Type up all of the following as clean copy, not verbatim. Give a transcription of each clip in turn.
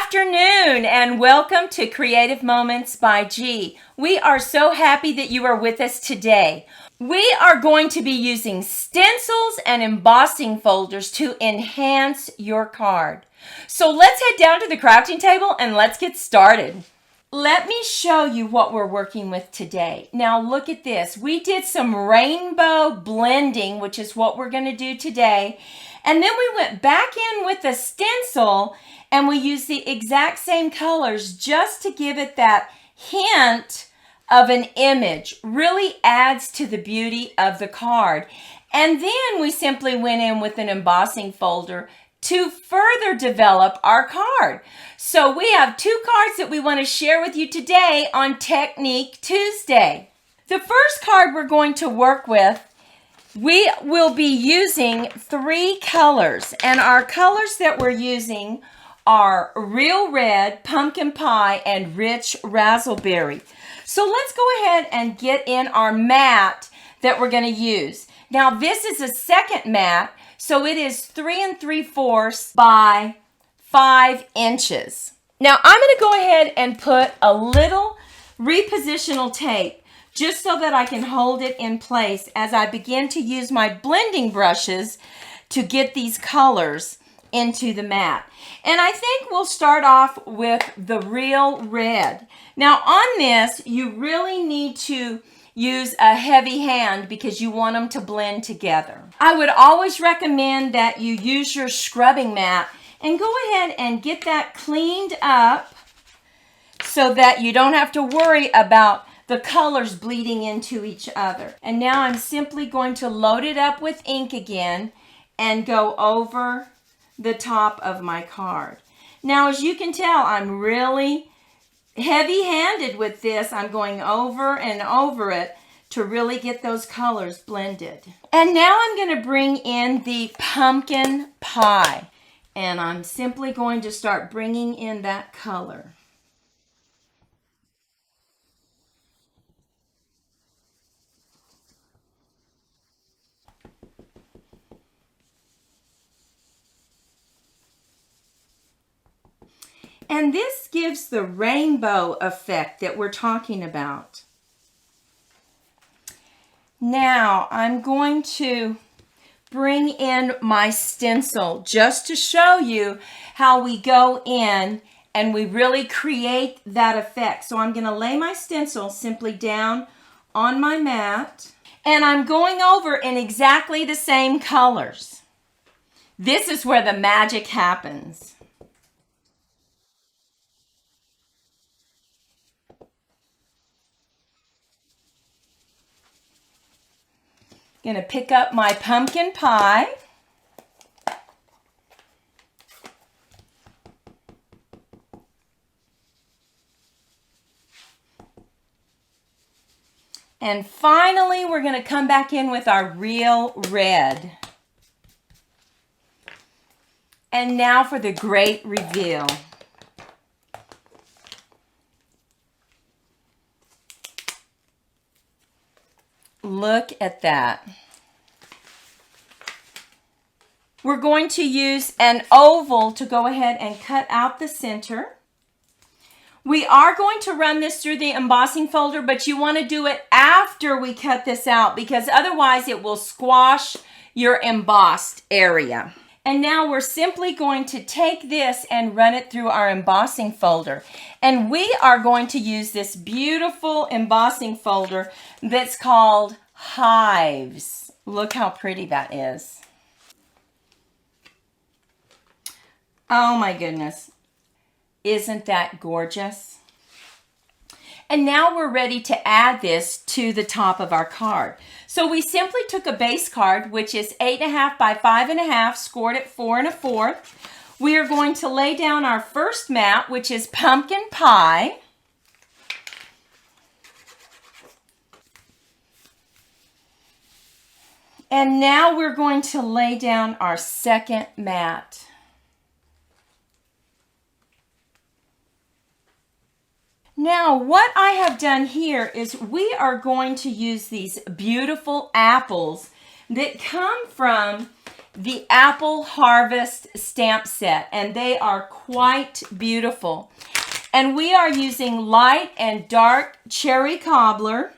afternoon and welcome to Creative Moments by G. We are so happy that you are with us today. We are going to be using stencils and embossing folders to enhance your card. So let's head down to the crafting table and let's get started. Let me show you what we're working with today. Now look at this. We did some rainbow blending, which is what we're going to do today. And then we went back in with a stencil and we used the exact same colors just to give it that hint of an image. Really adds to the beauty of the card. And then we simply went in with an embossing folder to further develop our card. So we have two cards that we want to share with you today on Technique Tuesday. The first card we're going to work with, we will be using three colors, and our colors that we're using are Real Red, Pumpkin Pie, and Rich Razzleberry. So let's go ahead and get in our mat that we're going to use. Now this is a second mat, so it is 3 3/4 by 5 inches. Now I'm going to go ahead and put a little repositional tape just so that I can hold it in place as I begin to use my blending brushes to get these colors into the mat. And I think we'll start off with the Real Red. Now on this, you really need to use a heavy hand because you want them to blend together. I would always recommend that you use your scrubbing mat and go ahead and get that cleaned up so that you don't have to worry about the colors bleeding into each other. And now I'm simply going to load it up with ink again and go over the top of my card. Now as you can tell, I'm really heavy-handed with this. I'm going over and over it to really get those colors blended. And now I'm going to bring in the pumpkin pie. And I'm simply going to start bringing in that color. And this gives the rainbow effect that we're talking about. Now I'm going to bring in my stencil just to show you how we go in and we really create that effect. So I'm going to lay my stencil simply down on my mat and I'm going over in exactly the same colors. This is where the magic happens. Going to pick up my pumpkin pie. And finally, we're going to come back in with our Real Red. And now for the great reveal. Look at that. We're going to use an oval to go ahead and cut out the center. We are going to run this through the embossing folder, but you want to do it after we cut this out because otherwise it will squash your embossed area. And now we're simply going to take this and run it through our embossing folder. And we are going to use this beautiful embossing folder that's called Hives. Look how pretty that is. Oh my goodness. Isn't that gorgeous? And now we're ready to add this to the top of our card. So we simply took a base card, which is 8.5 by 5.5, scored at 4 1/4. We are going to lay down our first mat, which is Pumpkin Pie. And now we're going to lay down our second mat. Now, what I have done here is we are going to use these beautiful apples that come from the Apple Harvest stamp set, and they are quite beautiful. And we are using light and dark cherry cobbler,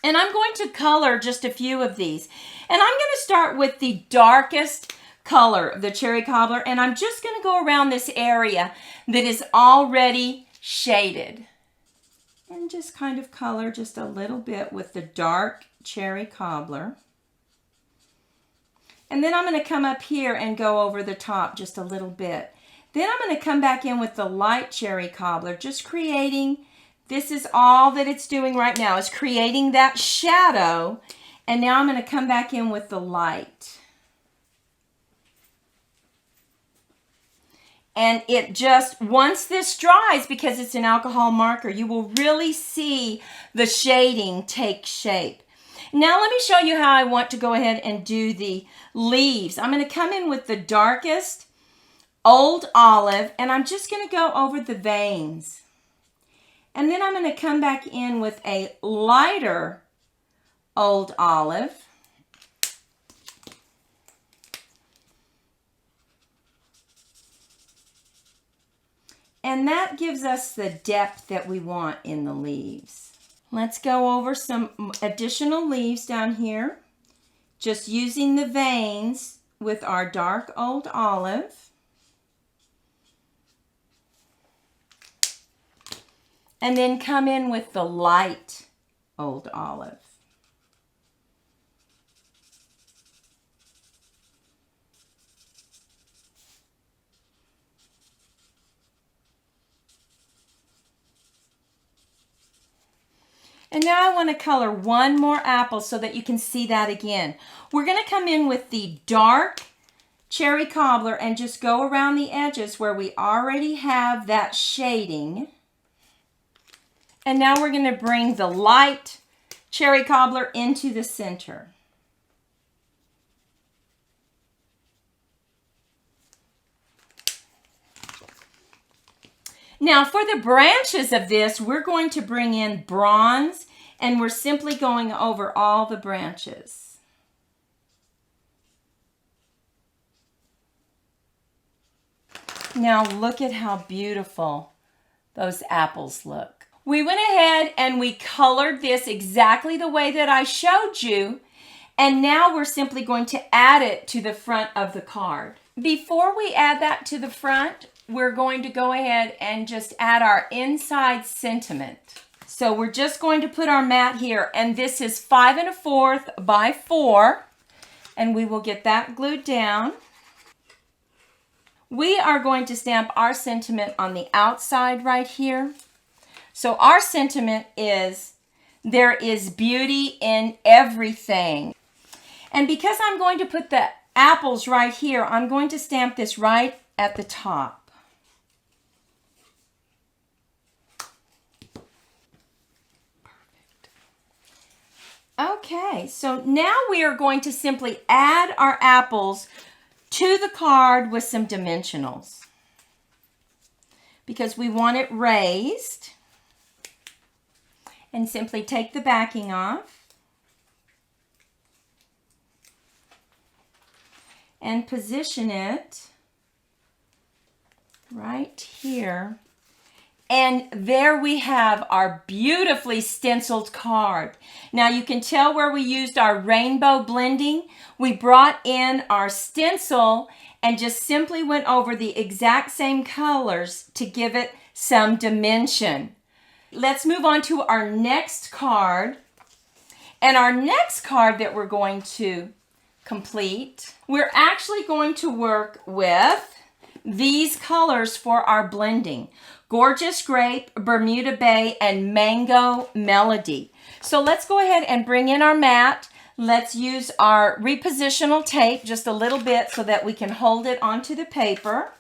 and I'm going to color just a few of these. And I'm going to start with the darkest color of the cherry cobbler, and I'm just going to go around this area that is already shaded. And just kind of color just a little bit with the dark cherry cobbler. And then I'm going to come up here and go over the top just a little bit. Then I'm going to come back in with the light cherry cobbler, just creating, this is all that it's doing right now, is creating that shadow. And now I'm going to come back in with the light. And it just, once this dries, because it's an alcohol marker, you will really see the shading take shape. Now let me show you how I want to go ahead and do the leaves. I'm going to come in with the darkest Old Olive, and I'm just going to go over the veins. And then I'm going to come back in with a lighter Old Olive. And that gives us the depth that we want in the leaves. Let's go over some additional leaves down here, just using the veins with our dark Old Olive. And then come in with the light Old Olive. And now I want to color one more apple so that you can see that again. We're going to come in with the dark cherry cobbler and just go around the edges where we already have that shading. And now we're going to bring the light cherry cobbler into the center. Now for the branches of this, we're going to bring in bronze, and we're simply going over all the branches. Now look at how beautiful those apples look. We went ahead and we colored this exactly the way that I showed you, and now we're simply going to add it to the front of the card. Before we add that to the front, we're going to go ahead and just add our inside sentiment. So we're just going to put our mat here, and this is 5 1/4 by 4, and we will get that glued down. We are going to stamp our sentiment on the outside right here. So our sentiment is, there is beauty in everything. And because I'm going to put the apples right here, I'm going to stamp this right at the top. Okay, so now we are going to simply add our apples to the card with some dimensionals because we want it raised. And simply take the backing off and position it right here. And there we have our beautifully stenciled card. Now you can tell where we used our rainbow blending. We brought in our stencil and just simply went over the exact same colors to give it some dimension. Let's move on to our next card. And our next card that we're going to complete, we're actually going to work with these colors for our blending. Gorgeous Grape, Bermuda Bay, and Mango Melody. So let's go ahead and bring in our mat. Let's use our repositional tape just a little bit so that we can hold it onto the paper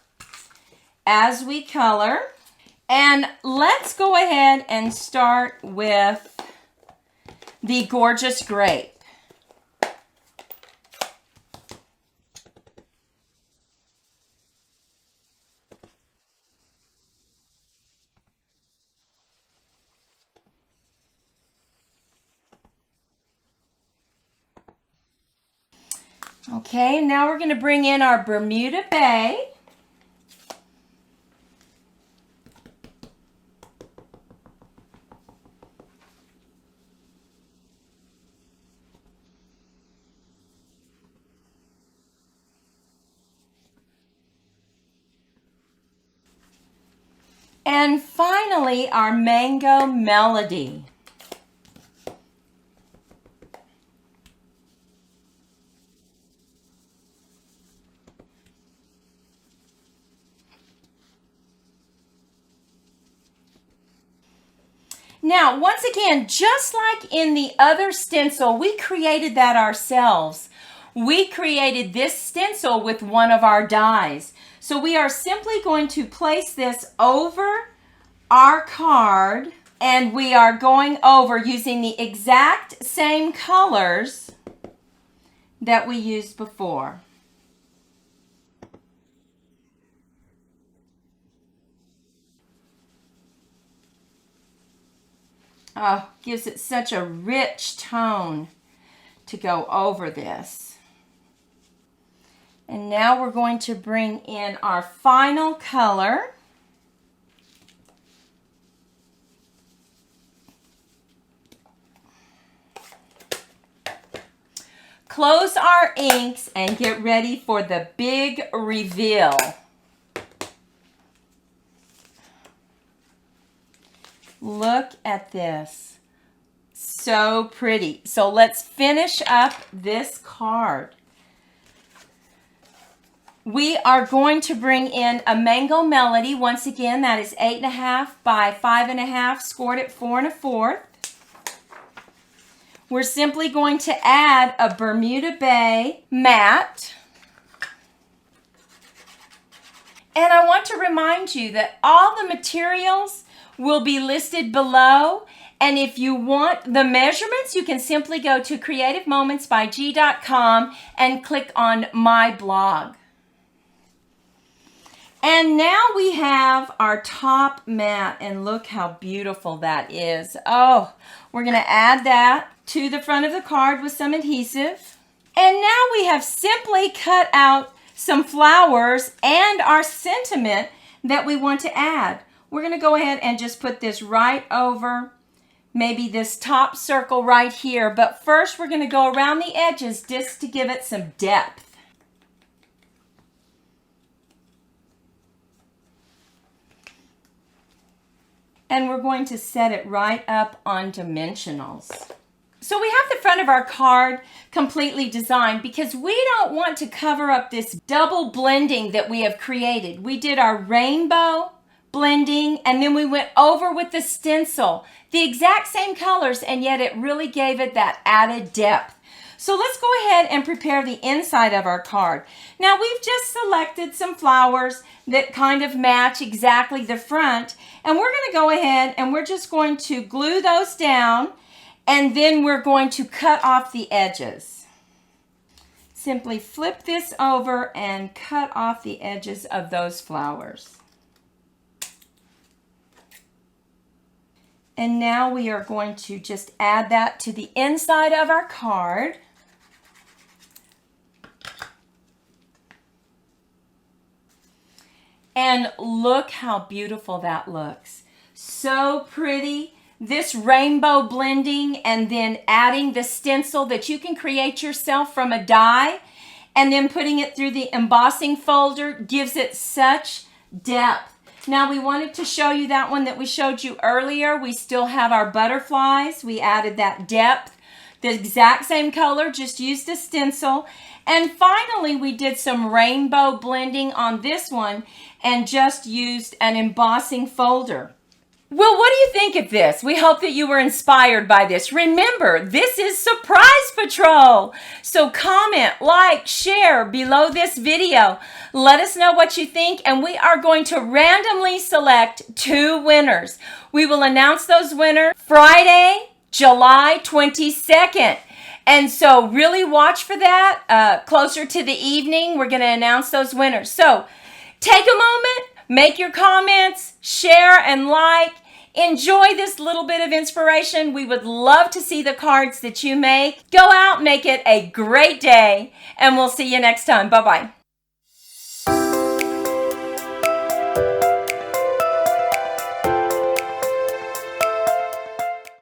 as we color. And let's go ahead and start with the Gorgeous Grape. Okay, now we're going to bring in our Bermuda Bay. And finally, our Mango Melody. Now, once again, just like in the other stencil, we created that ourselves. We created this stencil with one of our dies. So we are simply going to place this over our card, and we are going over using the exact same colors that we used before. Oh, gives it such a rich tone to go over this. And now we're going to bring in our final color. Close our inks and get ready for the big reveal. Look at this. So pretty. So let's finish up this card. We are going to bring in a Mango Melody. Once again, that is 8.5 by 5.5, scored at 4 1/4. We're simply going to add a Bermuda Bay matte. And I want to remind you that all the materials will be listed below. And if you want the measurements, you can simply go to creativemomentsbyg.com and click on My Blog. And now we have our top mat, and look how beautiful that is. Oh, we're going to add that to the front of the card with some adhesive. And now we have simply cut out some flowers and our sentiment that we want to add. We're going to go ahead and just put this right over maybe this top circle right here. But first we're going to go around the edges just to give it some depth. And we're going to set it right up on dimensionals. So we have the front of our card completely designed because we don't want to cover up this double blending that we have created. We did our rainbow blending, and then we went over with the stencil, the exact same colors, and yet it really gave it that added depth. So let's go ahead and prepare the inside of our card. Now we've just selected some flowers that kind of match exactly the front, and we're going to go ahead and we're just going to glue those down, and then we're going to cut off the edges. Simply flip this over and cut off the edges of those flowers. And now we are going to just add that to the inside of our card. And look how beautiful that looks. So pretty. This rainbow blending and then adding the stencil that you can create yourself from a die and then putting it through the embossing folder gives it such depth. Now we wanted to show you that one that we showed you earlier. We still have our butterflies. We added that depth. The exact same color, just used a stencil. And finally, we did some rainbow blending on this one and just used an embossing folder. Well, what do you think of this? We hope that you were inspired by this. Remember, this is Surprise Patrol. So comment, like, share below this video. Let us know what you think, and we are going to randomly select 2 winners. We will announce those winners Friday, July 22nd. And so really watch for that. Closer to the evening, we're going to announce those winners. So take a moment, make your comments, share and like. Enjoy this little bit of inspiration. We would love to see the cards that you make. Go out, make it a great day, and we'll see you next time. Bye-bye.